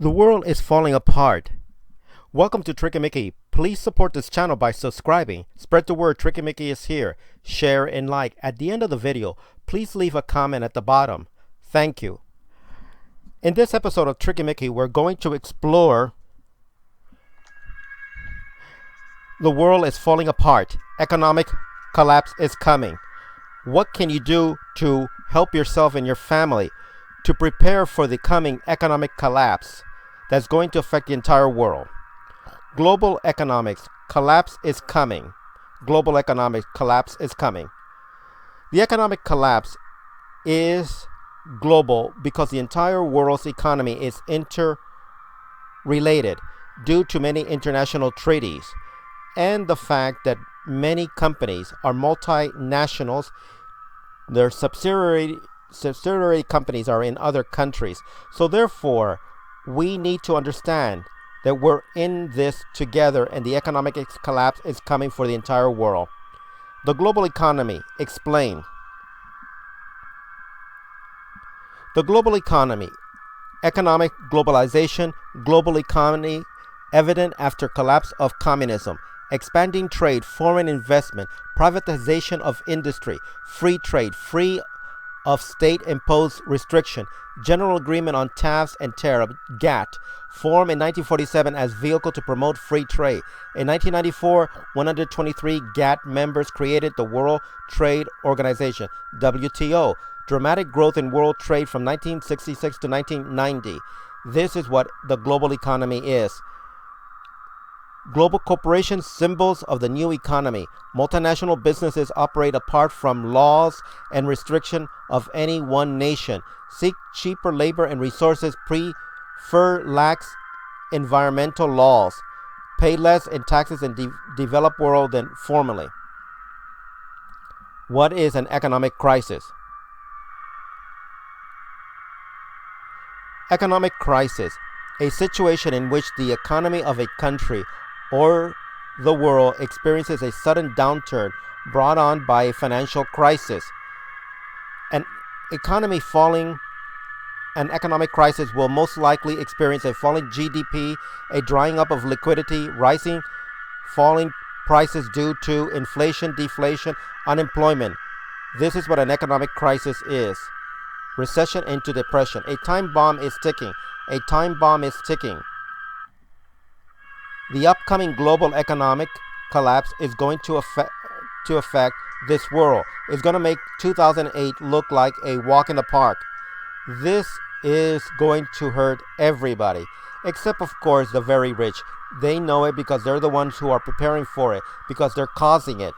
The world is falling apart. Welcome to Tricky Mickey. Please support this channel by subscribing. Spread the word Tricky Mickey is here. Share and like. At the end of the video, please leave a comment at the bottom. Thank you. In this episode of Tricky Mickey, we're going to explore the world is falling apart. Economic collapse is coming. What can you do to help yourself and your family to prepare for the coming economic collapse that's going to affect the entire world? Global economics collapse is coming. Global economic collapse is coming. The economic collapse is global because the entire world's economy is interrelated due to many international treaties and the fact that many companies are multinationals. Their subsidiary companies are in other countries. So therefore, we need to understand that we're in this together and the economic collapse is coming for the entire world. The global economy, explain. The global economy, economic globalization, global economy evident after collapse of communism, expanding trade, foreign investment, privatization of industry, free trade, free of state-imposed restriction, General Agreement on Tariffs and Tariff, GATT, formed in 1947 as vehicle to promote free trade. In 1994, 123 GATT members created the World Trade Organization, WTO. Dramatic growth in world trade from 1966 to 1990. This is what the global economy is. Global corporations, symbols of the new economy. Multinational businesses operate apart from laws and restriction of any one nation. Seek cheaper labor and resources. Prefer lax environmental laws. Pay less in taxes in developed world than formerly. What is an economic crisis? Economic crisis, a situation in which the economy of a country or the world experiences a sudden downturn brought on by a financial crisis. An economic crisis will most likely experience a falling GDP, a drying up of liquidity, rising, falling prices due to inflation, deflation, unemployment. This is what an economic crisis is. Recession into depression. A time bomb is ticking. A time bomb is ticking. The upcoming global economic collapse is going to affect this world. It's going to make 2008 look like a walk in the park. This is going to hurt everybody, except of course the very rich. They know it because they're the ones who are preparing for it, because they're causing it.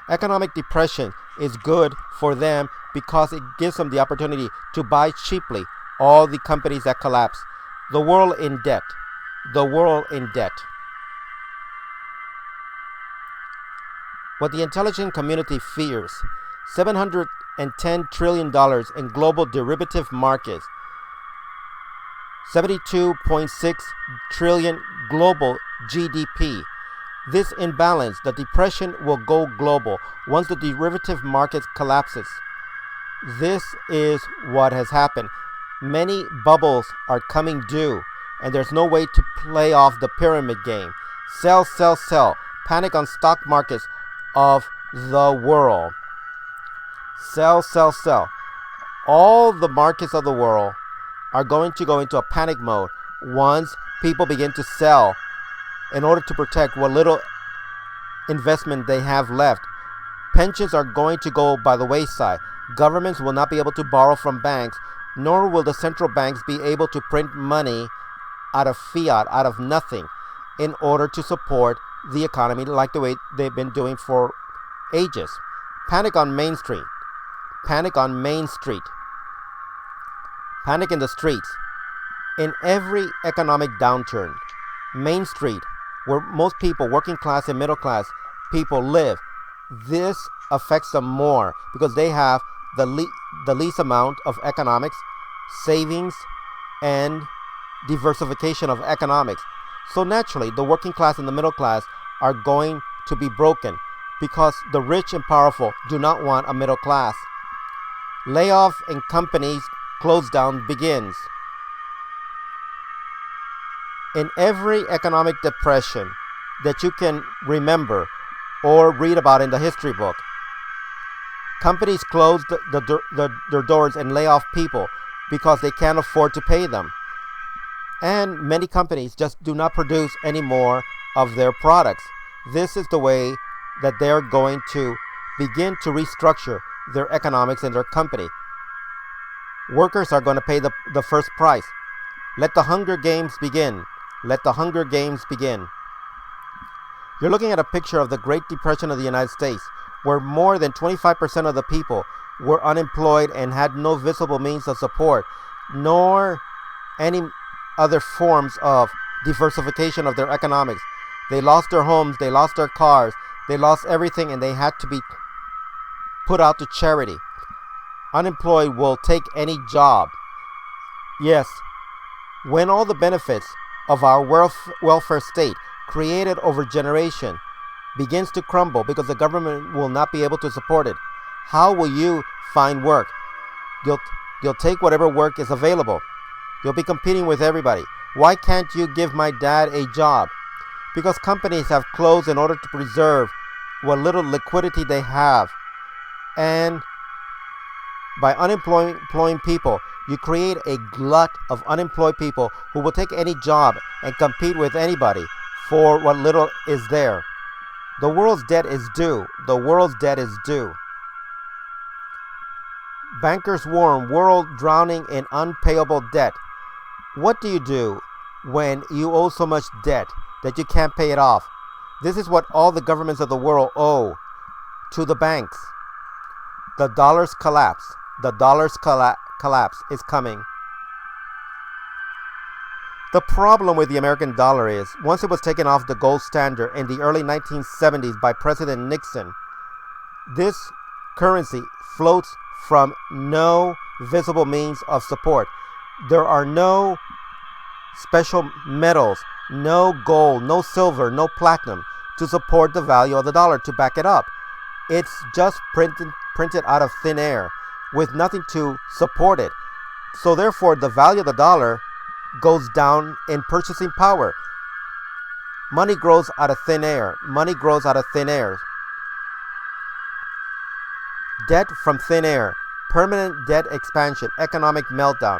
Economic depression is good for them because it gives them the opportunity to buy cheaply all the companies that collapse. The world in debt. The world in debt. What the intelligent community fears: $710 trillion in global derivative markets, 72.6 trillion global GDP. This imbalance, the depression, will go global once the derivative market collapses. This is what has happened. Many bubbles are coming due, and there's no way to play off the pyramid game. Sell, sell, sell. Panic on stock markets of the world. Sell, sell, sell. All the markets of the world are going to go into a panic mode once people begin to sell in order to protect what little investment they have left. Pensions are going to go by the wayside. Governments will not be able to borrow from banks, nor will the central banks be able to print money out of fiat, out of nothing, in order to support the economy like the way they've been doing for ages. Panic on Main Street. Panic on Main Street. Panic in the streets. In every economic downturn, Main Street, where most people, working class and middle class people live, this affects them more because they have the least amount of economics, savings, and diversification of economics. So naturally, the working class and the middle class are going to be broken because the rich and powerful do not want a middle class. Layoff and companies close down begins. In every economic depression that you can remember or read about in the history book, companies close their doors and lay off people because they can't afford to pay them. And many companies just do not produce any more of their products. This is the way that they're going to begin to restructure their economics in their company. Workers are going to pay the first price. Let the Hunger Games begin. Let the Hunger Games begin. You're looking at a picture of the Great Depression of the United States, where more than 25% of the people were unemployed and had no visible means of support, nor any other forms of diversification of their economics. They lost their homes, they lost their cars, they lost everything, and they had to be put out to charity. Unemployed will take any job. Yes, when all the benefits of our welfare state created over generation begins to crumble because the government will not be able to support it, how will you find work? You'll take whatever work is available. You'll be competing with everybody. Why can't you give my dad a job? Because companies have closed in order to preserve what little liquidity they have. And by unemploying people, you create a glut of unemployed people who will take any job and compete with anybody for what little is there. The world's debt is due. The world's debt is due. Bankers warn world drowning in unpayable debt. What do you do when you owe so much debt that you can't pay it off? This is what all the governments of the world owe to the banks. The dollar's collapse. The dollar's collapse is coming. The problem with the American dollar is, once it was taken off the gold standard in the early 1970s by President Nixon, this currency floats from no visible means of support. There are no special metals, no gold, no silver, no platinum to support the value of the dollar, to back it up. It's just printed out of thin air with nothing to support it. So therefore, the value of the dollar goes down in purchasing power. Money grows out of thin air. Money grows out of thin air. Debt from thin air. Permanent debt expansion. Economic meltdown.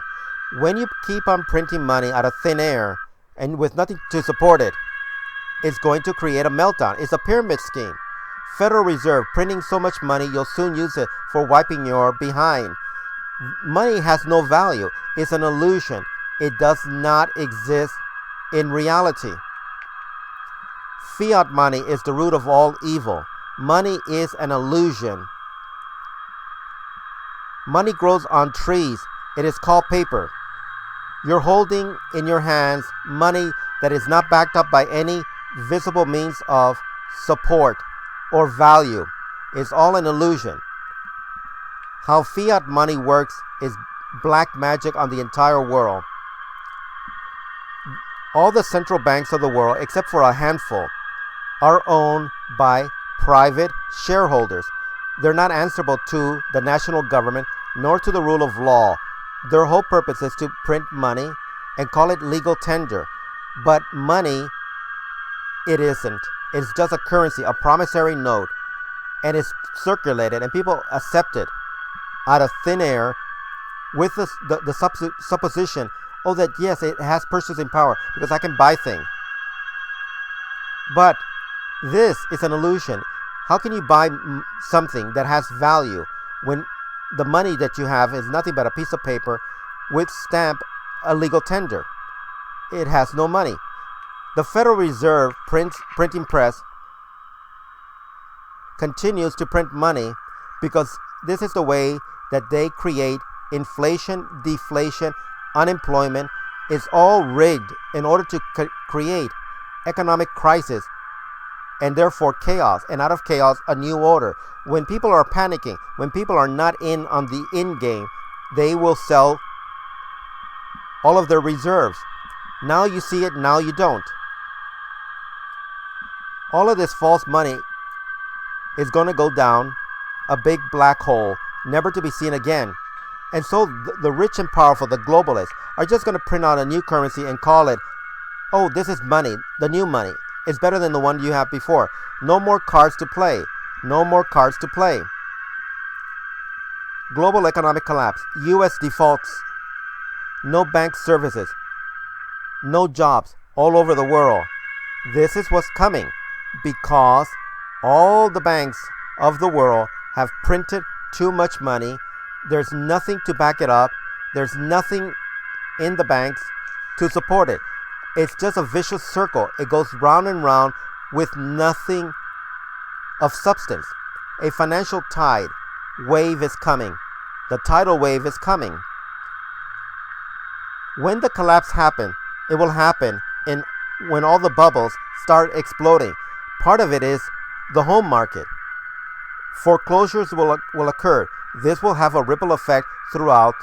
When you keep on printing money out of thin air and with nothing to support it, it's going to create a meltdown. It's a pyramid scheme. Federal Reserve printing so much money you'll soon use it for wiping your behind. Money has no value. It's an illusion. It does not exist in reality. Fiat money is the root of all evil. Money is an illusion. Money grows on trees. It is called paper. You're holding in your hands money that is not backed up by any visible means of support or value. It's all an illusion. How fiat money works is black magic on the entire world. All the central banks of the world, except for a handful, are owned by private shareholders. They're not answerable to the national government nor to the rule of law. Their whole purpose is to print money and call it legal tender. But money, it isn't. It's just a currency, a promissory note, and it's circulated and people accept it out of thin air with the supposition, oh, that yes, it has purchasing power because I can buy things. But this is an illusion. How can you buy something that has value when the money that you have is nothing but a piece of paper with stamp a legal tender? It has no money. The Federal Reserve printing press continues to print money because this is the way that they create inflation, deflation, unemployment. Is all rigged in order to create economic crisis and therefore chaos, and out of chaos a new order. When people are panicking, when people are not in on the in game, they will sell all of their reserves. Now you see it, now you don't. All of this false money is going to go down a big black hole, never to be seen again. And so the rich and powerful, the globalists, are just going to print out a new currency and call it Oh, this is money, the new money. It's better than the one you have before. No more cards to play. No more cards to play. Global economic collapse. U.S. defaults. No bank services. No jobs all over the world. This is what's coming because all the banks of the world have printed too much money. There's nothing to back it up. There's nothing in the banks to support it. It's just a vicious circle. It goes round and round with nothing of substance. A financial tide wave is coming. The tidal wave is coming. When the collapse happens, it will happen when all the bubbles start exploding. Part of it is the home market. Foreclosures will occur. This will have a ripple effect throughout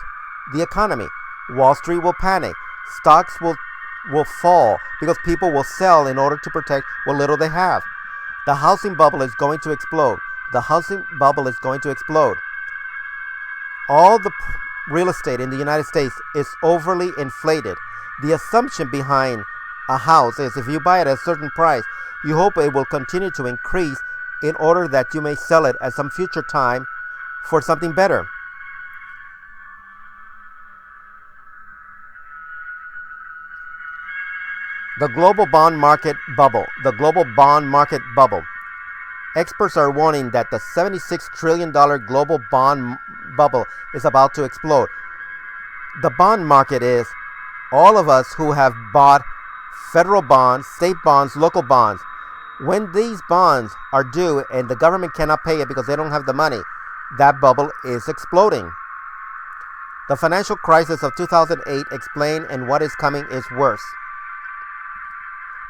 the economy. Wall Street will panic. Stocks will fall because people will sell in order to protect what little they have. The housing bubble is going to explode. The housing bubble is going to explode. All the real estate in the United States is overly inflated. The assumption behind a house is if you buy it at a certain price, you hope it will continue to increase in order that you may sell it at some future time for something better. The global bond market bubble. The global bond market bubble. Experts are warning that the $76 trillion global bond bubble is about to explode. The bond market is all of us who have bought federal bonds, state bonds, local bonds. When these bonds are due and the government cannot pay it because they don't have the money, that bubble is exploding. The financial crisis of 2008 explained, and what is coming is worse.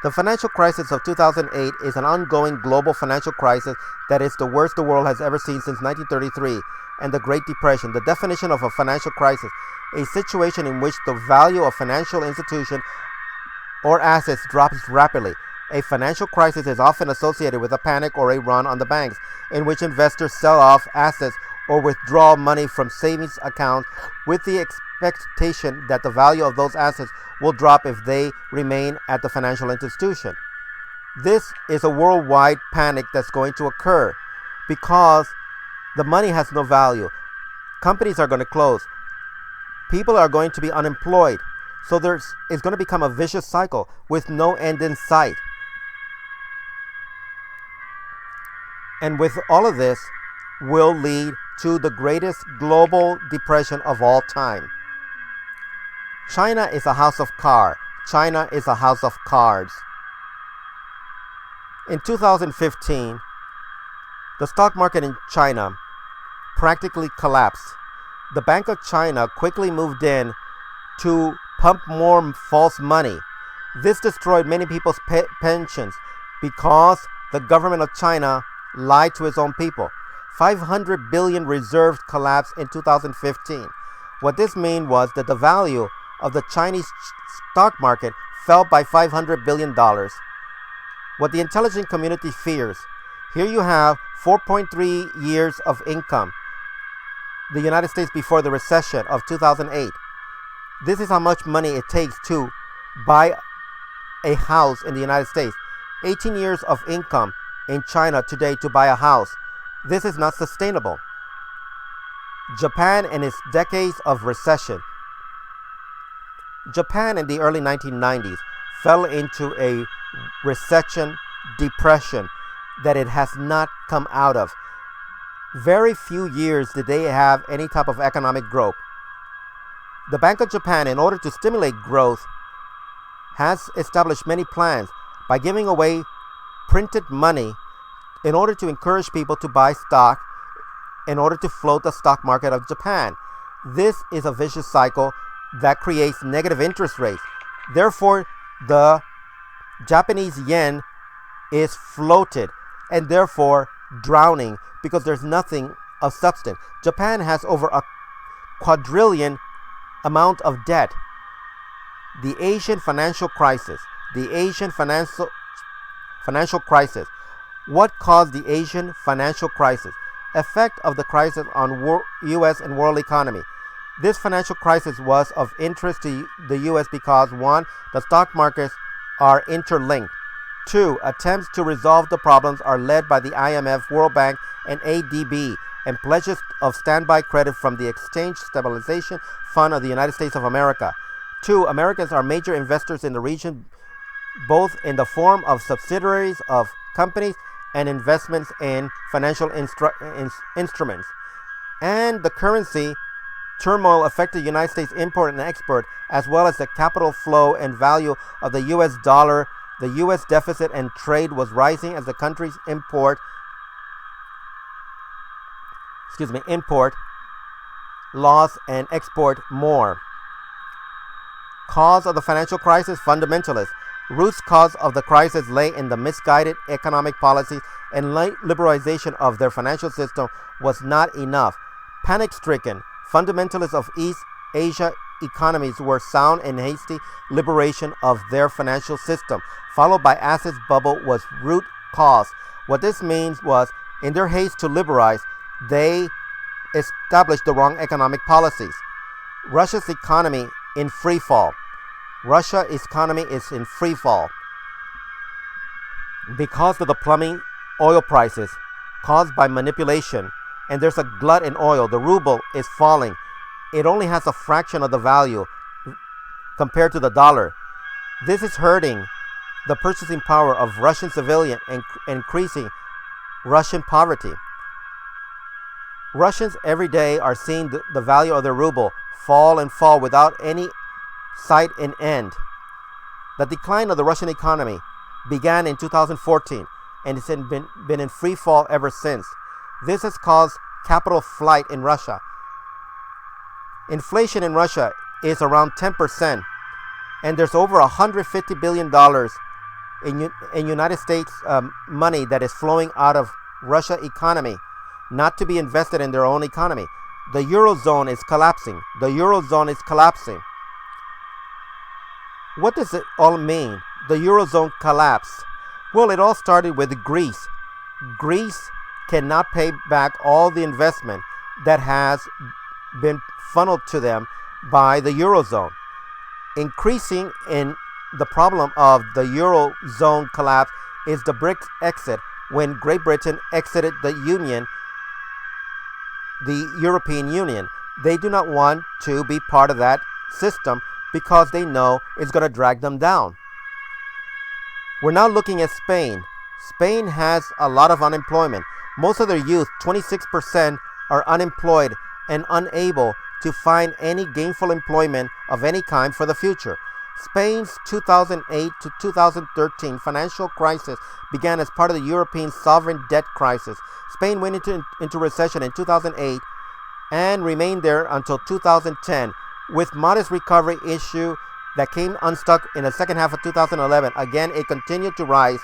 The financial crisis of 2008 is an ongoing global financial crisis that is the worst the world has ever seen since 1933 and the Great Depression. The definition of a financial crisis: a situation in which the value of financial institution or assets drops rapidly. A financial crisis is often associated with a panic or a run on the banks, in which investors sell off assets or withdraw money from savings accounts with the expectation that the value of those assets will drop if they remain at the financial institution. This is a worldwide panic that's going to occur because the money has no value. Companies are going to close. People are going to be unemployed. So it's going to become a vicious cycle with no end in sight. And with all of this will lead to the greatest global depression of all time. China is a house of cards. China is a house of cards. In 2015, the stock market in China practically collapsed. The Bank of China quickly moved in to pump more false money. This destroyed many people's pensions because the government of China lied to its own people. 500 billion reserves collapsed in 2015. What this meant was that the value of the Chinese stock market fell by $500 billion. What the intelligence community fears: here you have 4.3 years of income. The United States before the recession of 2008. This is how much money it takes to buy a house in the United States. 18 years of income in China today to buy a house. This is not sustainable. Japan and its decades of recession. Japan in the early 1990s fell into a recession, depression that it has not come out of. Very few years did they have any type of economic growth. The Bank of Japan, in order to stimulate growth, has established many plans by giving away printed money in order to encourage people to buy stock in order to float the stock market of Japan. This is a vicious cycle that creates negative interest rates. Therefore, the Japanese yen is floated and therefore drowning because there's nothing of substance. Japan has over a quadrillion amount of debt. The Asian financial crisis. The Asian financial crisis. What caused the Asian financial crisis? Effect of the crisis on U.S. and world economy. This financial crisis was of interest to the U.S. because, one, the stock markets are interlinked. 2. Attempts to resolve the problems are led by the IMF, World Bank, and ADB, and pledges of standby credit from the Exchange Stabilization Fund of the United States of America. 2. Americans are major investors in the region, both in the form of subsidiaries of companies and investments in financial instruments. And the currency turmoil affected the United States import and export, as well as the capital flow and value of the U.S. dollar. The U.S. deficit and trade was rising as the country's import loss and export more. Cause of the financial crisis: fundamentalists. Roots cause of the crisis lay in the misguided economic policies, and liberalization of their financial system was not enough. Panic-stricken, fundamentalists of East Asia economies were sound and hasty liberation of their financial system, followed by assets bubble, was root cause. What this means was, in their haste to liberalize, they established the wrong economic policies. Russia's economy in free fall. Russia's economy is in free fall because of the plummeting oil prices caused by manipulation, and there's a glut in oil. The ruble is falling. It only has a fraction of the value compared to the dollar. This is hurting the purchasing power of Russian civilians and increasing Russian poverty. Russians every day are seeing the value of their ruble fall and fall without any sight and end. The decline of the Russian economy began in 2014 and it's been in free fall ever since. This has caused capital flight in Russia. Inflation in Russia is around 10%, and there's over $150 billion in United States money that is flowing out of Russia economy, not to be invested in their own economy. The Eurozone is collapsing. The Eurozone is collapsing. What does it all mean? The Eurozone collapse. Well, it all started with Greece. Greece cannot pay back all the investment that has been funneled to them by the Eurozone. Increasing in the problem of the Eurozone collapse is the BRICS exit, when Great Britain exited the Union, the European Union. They do not want to be part of that system because they know it's going to drag them down. We're now looking at Spain. Spain has a lot of unemployment. Most of their youth, 26%, are unemployed and unable to find any gainful employment of any kind for the future. Spain's 2008 to 2013 financial crisis began as part of the European sovereign debt crisis. Spain went into recession in 2008 and remained there until 2010, with modest recovery issue that came unstuck in the second half of 2011. Again, it continued to rise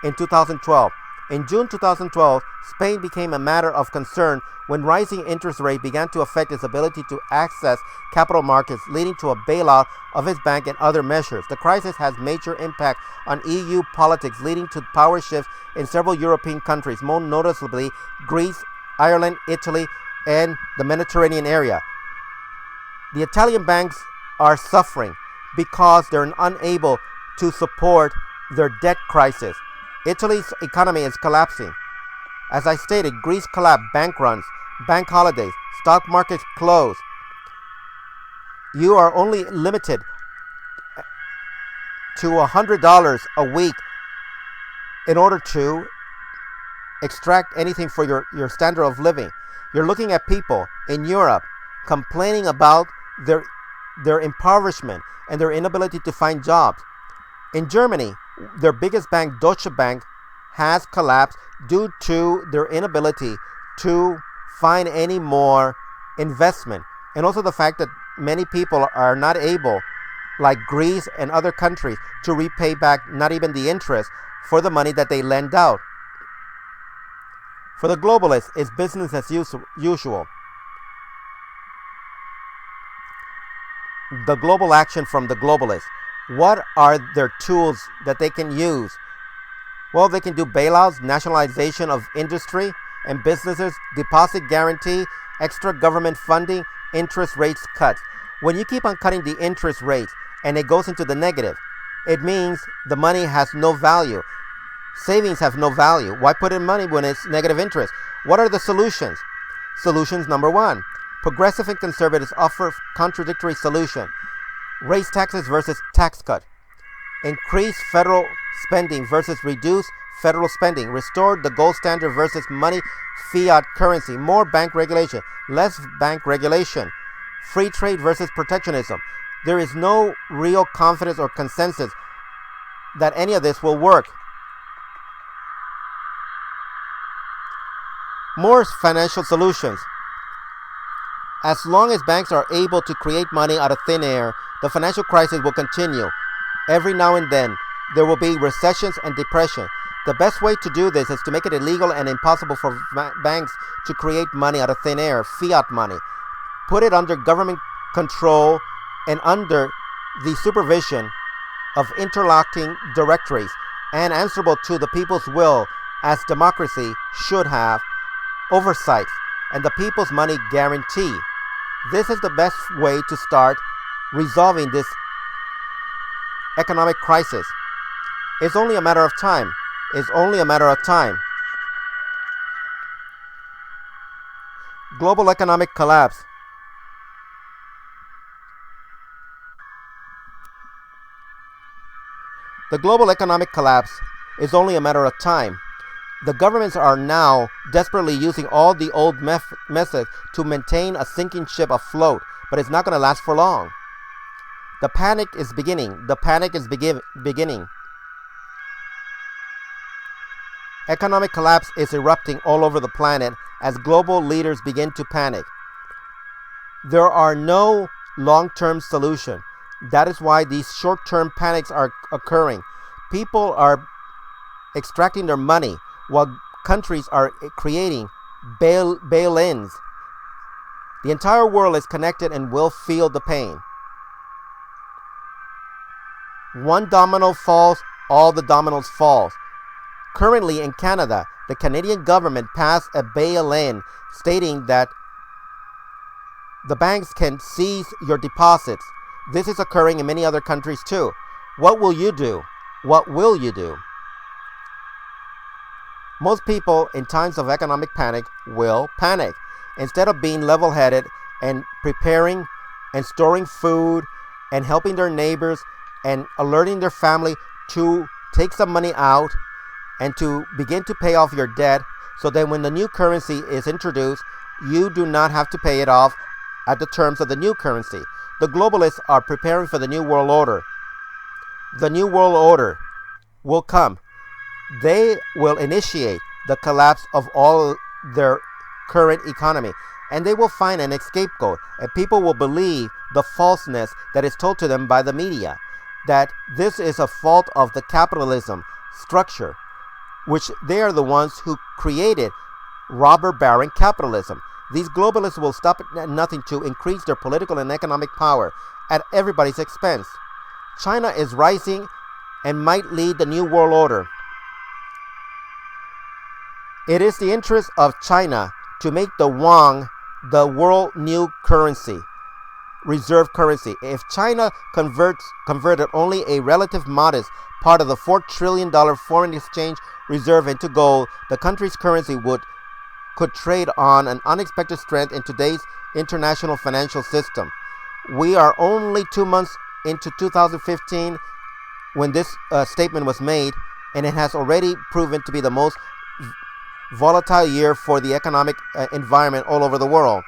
in 2012. In June 2012, Spain became a matter of concern when rising interest rates began to affect its ability to access capital markets, leading to a bailout of its bank and other measures. The crisis has major impact on EU politics, leading to power shifts in several European countries, most noticeably Greece, Ireland, Italy, and the Mediterranean area. The Italian banks are suffering because they're unable to support their debt crisis. Italy's economy is collapsing. As I stated, Greece collapsed, bank runs, bank holidays, stock markets closed. You are only limited to $100 a week in order to extract anything for your standard of living. You're looking at people in Europe complaining about their impoverishment and their inability to find jobs. In Germany, their biggest bank, Deutsche Bank, has collapsed due to their inability to find any more investment, and also the fact that many people are not able, like Greece and other countries, to repay back not even the interest for the money that they lend out. For the globalists, it's business as usual. The global action from the globalists. What are their tools that they can use? Well, they can do bailouts, nationalization of industry and businesses, deposit guarantee, extra government funding, interest rates cuts. When you keep on cutting the interest rates and it goes into the negative, It means the money has no value. Savings have no value. Why put in money when it's negative interest? What are the solutions? Solutions number one. Progressive and conservatives offer contradictory solution. Raise taxes versus tax cut. Increase federal spending versus reduce federal spending. Restore the gold standard versus money fiat currency. More bank regulation. Less bank regulation. Free trade versus protectionism. There is no real confidence or consensus that any of this will work. More financial solutions. As long as banks are able to create money out of thin air, the financial crisis will continue. Every now and then, there will be recessions and depression. The best way to do this is to make it illegal and impossible for banks to create money out of thin air, fiat money. Put it under government control and under the supervision of interlocking directories and answerable to the people's will as democracy should have oversight and the people's money guarantee. This is the best way to start resolving this economic crisis. It's only a matter of time. It's only a matter of time. Global economic collapse. The global economic collapse is only a matter of time. The governments are now desperately using all the old methods to maintain a sinking ship afloat, but it's not going to last for long. The panic is beginning. The panic is beginning. Economic collapse is erupting all over the planet as global leaders begin to panic. There are no long-term solutions. That is why these short-term panics are occurring. People are extracting their money while countries are creating bail-ins. The entire world is connected and will feel the pain. One domino falls, all the dominoes fall. Currently in Canada, the Canadian government passed a bail-in stating that the banks can seize your deposits. This is occurring in many other countries too. What will you do? What will you do? Most people in times of economic panic will panic. Instead of being level-headed and preparing and storing food and helping their neighbors and alerting their family to take some money out and to begin to pay off your debt so that when the new currency is introduced, you do not have to pay it off at the terms of the new currency. The globalists are preparing for the new world order. The new world order will come. They will initiate the collapse of all their current economy, and they will find an scapegoat, and people will believe the falseness that is told to them by the media, that this is a fault of the capitalism structure, which they are the ones who created robber baron capitalism. These globalists will stop at nothing to increase their political and economic power at everybody's expense. China is rising and might lead the new world order. It is the interest of China to make the yuan the world new currency, reserve currency. If China converted only a relative modest part of the $4 trillion foreign exchange reserve into gold, the country's currency could trade on an unexpected strength in today's international financial system. We are only 2 months into 2015 when this statement was made, and it has already proven to be the most volatile year for the economic environment all over the world.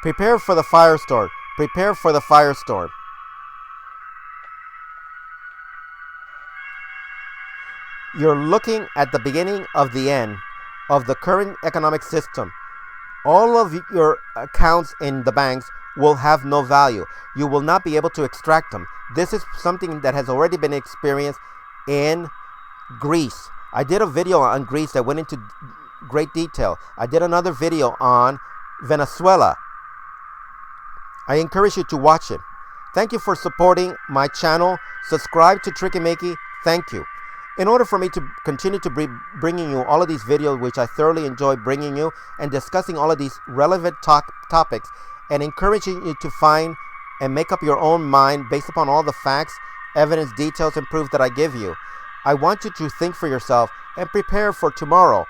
Prepare for the firestorm. Prepare for the firestorm. You're looking at the beginning of the end of the current economic system. All of your accounts in the banks will have no value. You will not be able to extract them. This is something that has already been experienced in Greece. I did a video on Greece that went into great detail. I did another video on Venezuela. I encourage you to watch it. Thank you for supporting my channel. Subscribe to Tricky Makey. Thank you. In order for me to continue to be bringing you all of these videos, which I thoroughly enjoy bringing you, and discussing all of these relevant topics, and encouraging you to find and make up your own mind based upon all the facts evidence, details, and proof that I give you. I want you to think for yourself and prepare for tomorrow.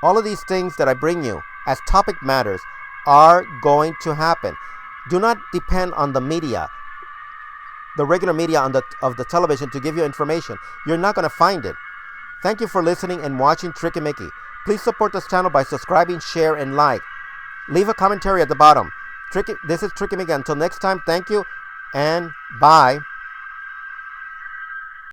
All of these things that I bring you as topic matters are going to happen. Do not depend on the media, the regular media of the television to give you information. You're not going to find it. Thank you for listening and watching Tricky Mickey. Please support this channel by subscribing, share, and like. Leave a commentary at the bottom. This is Tricky Mickey. Until next time, thank you and bye.